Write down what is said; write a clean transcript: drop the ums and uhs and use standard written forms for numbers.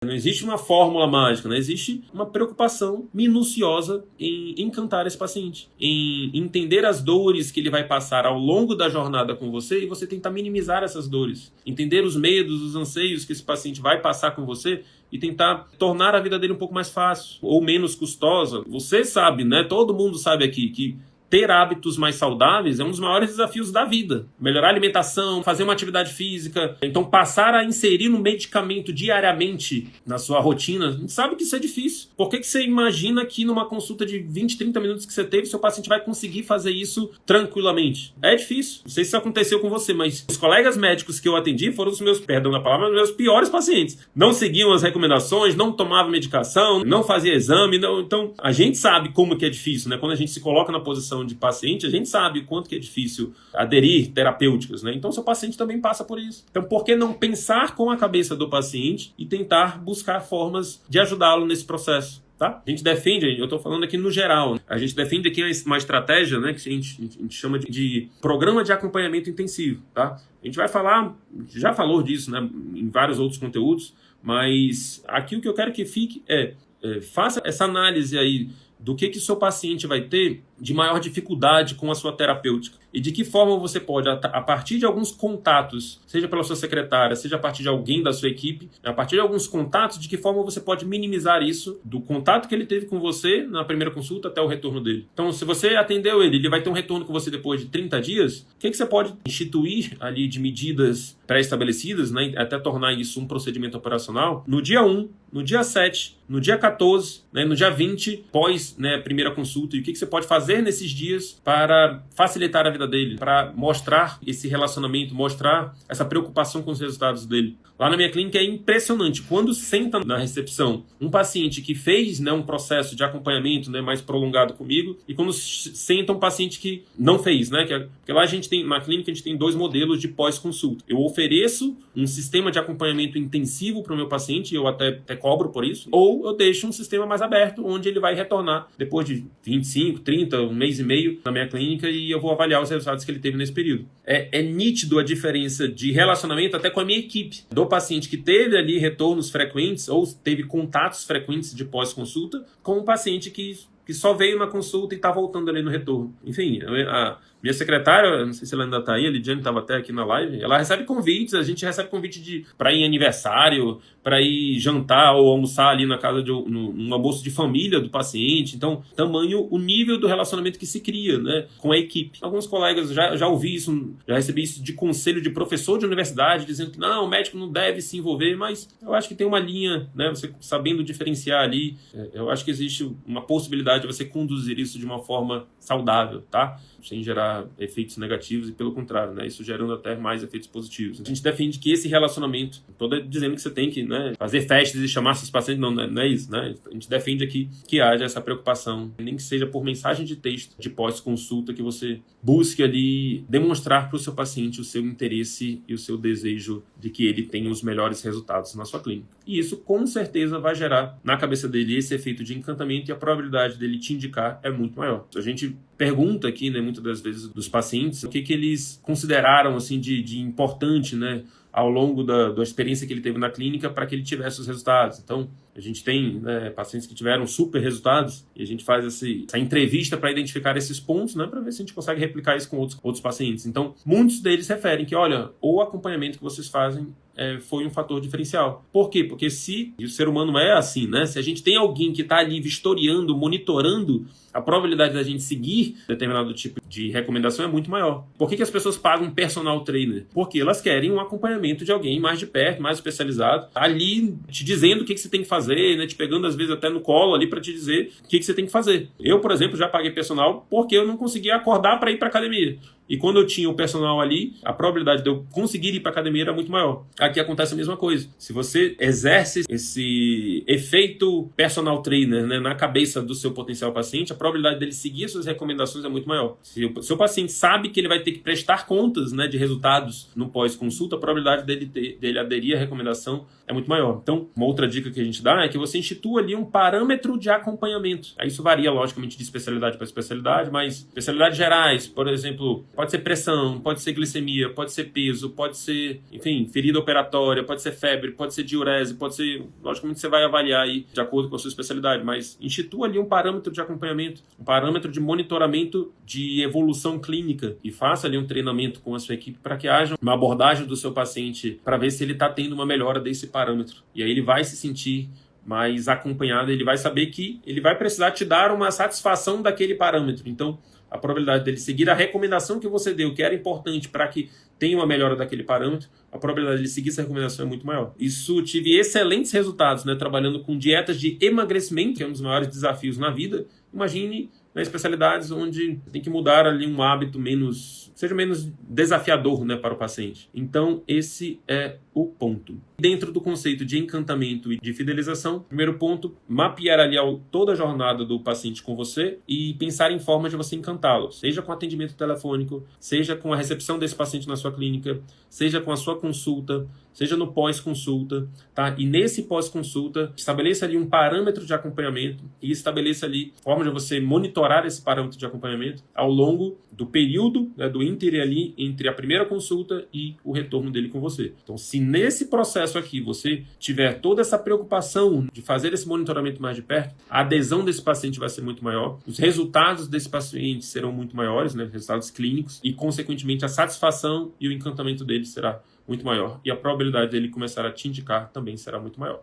Não existe uma fórmula mágica, né? Existe uma preocupação minuciosa em encantar esse paciente, em entender as dores que ele vai passar ao longo da jornada com você e você tentar minimizar essas dores. Entender os medos, os anseios que esse paciente vai passar com você e tentar tornar a vida dele um pouco mais fácil ou menos custosa. Você sabe, né? Todo mundo sabe aqui que ter hábitos mais saudáveis é um dos maiores desafios da vida. Melhorar a alimentação, fazer uma atividade física. Então, passar a inserir um medicamento diariamente na sua rotina, a gente sabe que isso é difícil. Por que você imagina que numa consulta de 20, 30 minutos que você teve, seu paciente vai conseguir fazer isso tranquilamente? É difícil. Não sei se isso aconteceu com você, mas os colegas médicos que eu atendi foram os meus, perdão da palavra, os meus piores pacientes. Não seguiam as recomendações, não tomavam medicação, não faziam exame. Não... Então, a gente sabe como que é difícil, né? Quando a gente se coloca na posição de paciente, a gente sabe o quanto que é difícil aderir terapêuticas, né? Então, seu paciente também passa por isso. Então, por que não pensar com a cabeça do paciente e tentar buscar formas de ajudá-lo nesse processo? Tá? A gente defende, eu estou falando aqui no geral, né? A gente defende aqui uma estratégia, né, que a gente chama de programa de acompanhamento intensivo. Tá? A gente vai falar, já falou disso, né, em vários outros conteúdos, mas aqui o que eu quero que fique faça essa análise aí do que o seu paciente vai ter de maior dificuldade com a sua terapêutica e de que forma você pode, a partir de alguns contatos, seja pela sua secretária, seja a partir de alguém da sua equipe, a partir de alguns contatos, de que forma você pode minimizar isso do contato que ele teve com você na primeira consulta até o retorno dele. Então, se você atendeu ele vai ter um retorno com você depois de 30 dias, o que você pode instituir ali de medidas pré-estabelecidas, né, até tornar isso um procedimento operacional, no dia 1, no dia 7, no dia 14, né, no dia 20, pós, né, a primeira consulta, e o que você pode fazer nesses dias para facilitar a vida dele, para mostrar esse relacionamento, mostrar essa preocupação com os resultados dele. Lá na minha clínica é impressionante. Quando senta na recepção um paciente que fez, né, um processo de acompanhamento, né, mais prolongado comigo, e quando senta um paciente que não fez, né, porque lá a gente tem, na clínica a gente tem 2 modelos de pós-consulta. Eu ofereço um sistema de acompanhamento intensivo para o meu paciente, eu até cobro por isso, ou eu deixo um sistema mais aberto, onde ele vai retornar depois de 25, 30, um mês e meio na minha clínica e eu vou avaliar os resultados que ele teve nesse período. É nítido a diferença de relacionamento até com a minha equipe, do paciente que teve ali retornos frequentes ou teve contatos frequentes de pós-consulta com um paciente que só veio na consulta e está voltando ali no retorno. Enfim, a minha secretária, não sei se ela ainda está aí, a Lidiane estava até aqui na live, ela recebe convites, a gente recebe convite para ir em aniversário, para ir jantar ou almoçar ali na casa de um almoço de família do paciente. Então, tamanho, o nível do relacionamento que se cria, né, com a equipe. Alguns colegas já ouvi isso, já recebi isso de conselho de professor de universidade, dizendo que não, o médico não deve se envolver, mas eu acho que tem uma linha, né, você sabendo diferenciar ali, eu acho que existe uma possibilidade de você conduzir isso de uma forma saudável, tá? Sem gerar efeitos negativos e pelo contrário, né? Isso gerando até mais efeitos positivos. A gente defende que esse relacionamento, não estou dizendo que você tem que, né, fazer festas e chamar seus pacientes, não é isso, né? A gente defende aqui que haja essa preocupação, nem que seja por mensagem de texto de pós-consulta, que você busque ali demonstrar para o seu paciente o seu interesse e o seu desejo de que ele tenha os melhores resultados na sua clínica. E isso com certeza vai gerar na cabeça dele esse efeito de encantamento e a probabilidade dele te indicar é muito maior. A gente pergunta aqui, né, muitas das vezes dos pacientes, o que eles consideraram assim de importante, né, ao longo da experiência que ele teve na clínica para que ele tivesse os resultados. Então, a gente tem, né, pacientes que tiveram super resultados e a gente faz essa entrevista para identificar esses pontos, né, para ver se a gente consegue replicar isso com outros pacientes. Então, muitos deles referem que, olha, o acompanhamento que vocês fazem foi um fator diferencial. Por quê? Porque e o ser humano é assim, né? Se a gente tem alguém que está ali vistoriando, monitorando, a probabilidade da gente seguir determinado tipo de recomendação é muito maior. Por que as pessoas pagam um personal trainer? Porque elas querem um acompanhamento de alguém mais de perto, mais especializado, ali te dizendo o que você tem que fazer, né? Te pegando às vezes até no colo ali para te dizer o que você tem que fazer. Eu, por exemplo, já paguei personal porque eu não conseguia acordar para ir para academia. E quando eu tinha o personal ali, a probabilidade de eu conseguir ir para academia era muito maior. Aqui acontece a mesma coisa. Se você exerce esse efeito personal trainer, né, na cabeça do seu potencial paciente, a probabilidade dele seguir as suas recomendações é muito maior. Se o seu paciente sabe que ele vai ter que prestar contas, né, de resultados no pós-consulta, a probabilidade dele aderir à recomendação é muito maior. Então, uma outra dica que a gente dá é que você institua ali um parâmetro de acompanhamento. Isso varia, logicamente, de especialidade para especialidade, mas especialidades gerais, por exemplo, Pode ser pressão, pode ser glicemia, pode ser peso, pode ser, enfim, ferida operatória, pode ser febre, pode ser diurese, pode ser... Logicamente você vai avaliar aí de acordo com a sua especialidade, mas institua ali um parâmetro de acompanhamento, um parâmetro de monitoramento de evolução clínica e faça ali um treinamento com a sua equipe para que haja uma abordagem do seu paciente para ver se ele está tendo uma melhora desse parâmetro. E aí ele vai se sentir mais acompanhado, ele vai saber que ele vai precisar te dar uma satisfação daquele parâmetro. Então, a probabilidade dele seguir a recomendação que você deu, que era importante para que tenha uma melhora daquele parâmetro, a probabilidade de ele seguir essa recomendação é muito maior. Isso, tive excelentes resultados, né, trabalhando com dietas de emagrecimento, que é um dos maiores desafios na vida. Imagine nas especialidades onde tem que mudar ali um hábito seja menos desafiador, né, para o paciente. Então, esse é o ponto. Dentro do conceito de encantamento e de fidelização, primeiro ponto, mapear ali toda a jornada do paciente com você e pensar em formas de você encantá-lo, seja com atendimento telefônico, seja com a recepção desse paciente na sua clínica, seja com a sua consulta, seja no pós-consulta, tá? E nesse pós-consulta, estabeleça ali um parâmetro de acompanhamento e estabeleça ali forma de você monitorar esse parâmetro de acompanhamento ao longo do período, né, do ínter ali entre a primeira consulta e o retorno dele com você. Então, se nesse processo aqui você tiver toda essa preocupação de fazer esse monitoramento mais de perto, a adesão desse paciente vai ser muito maior, os resultados desse paciente serão muito maiores, né, resultados clínicos, e consequentemente a satisfação e o encantamento dele será muito maior. E a probabilidade dele começar a te indicar também será muito maior.